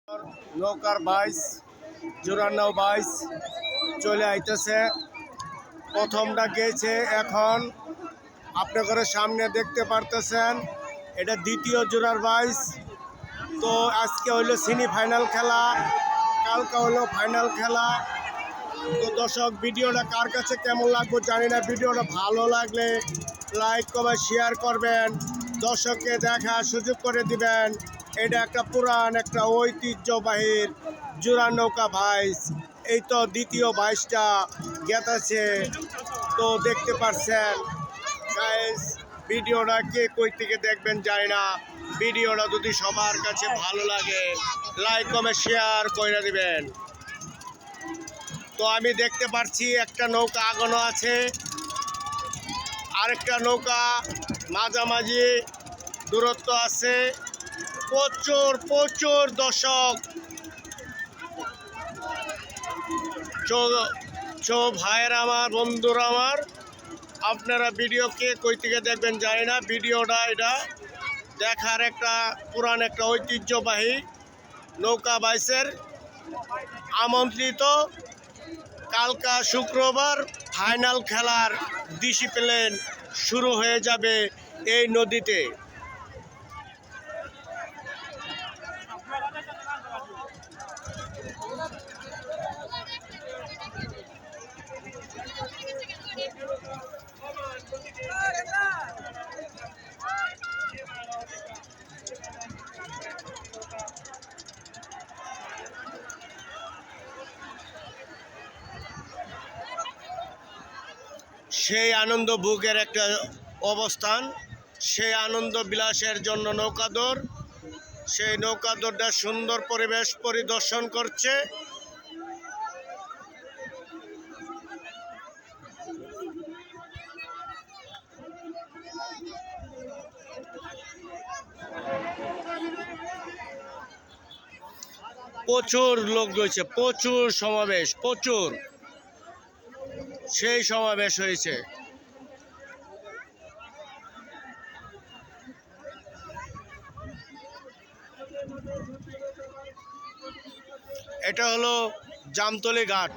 নৌকার বাইস জোরান্নাও বাইস চলে আইতেছে। প্রথমটা গেছে, এখন আপনাদের সামনে দেখতে পারতেছেন এটা দ্বিতীয় জোড়ার বাইস। তো আজকে হইলো সেমিফাইনাল খেলা, কালকে হলো ফাইনাল খেলা। তো দর্শক, ভিডিওটা কার কাছে কেমন লাগবে জানি না। ভিডিওটা ভালো লাগলে লাইক কমেন্ট শেয়ার করবেন, দর্শককে দেখার সুযোগ করে দিবেন। এটা একটা পুরান একটা ঐতিহ্যবাহী জোড়া নৌকা বাইস। এই তো দ্বিতীয় বাইসটা গেতাছে, তো দেখতে পাচ্ছেন গাইস। ভিডিওটা কে কই থেকে দেখবেন জানি না। ভিডিওটা যদি সবার কাছে ভালো লাগে লাইক কমেন্ট শেয়ার করে দিবেন। তো আমি দেখতে পাচ্ছি একটা নৌকা আগানো আছে, আরেকটা নৌকা মাঝামাঝি দূরত্ব আছে। প্রচুর প্রচুর দর্শক, ভাইয়ের আমার, বন্ধুরা আমার, আপনারা ভিডিও কে কই থেকে দেখবেন জানি না। ভিডিওটা এটা দেখার একটা পুরান একটা ঐতিহ্যবাহী নৌকা বাইসের আমন্ত্রিত। কালকা শুক্রবার ফাইনাল খেলার ডিসিপ্লিন শুরু হয়ে যাবে এই নদীতে। সেই আনন্দ বুকের একটা অবস্থান, সেই আনন্দ বিলাসের জন্য নৌকাদৌড়। সেই নৌকাদৌড়টা সুন্দর পরিবেশ পরিদর্শন করছে। প্রচুর লোক রয়েছে, প্রচুর সমাবেশ, প্রচুর সেই সমাবেশ হয়েছে। এটা হলো জামতলী ঘাট।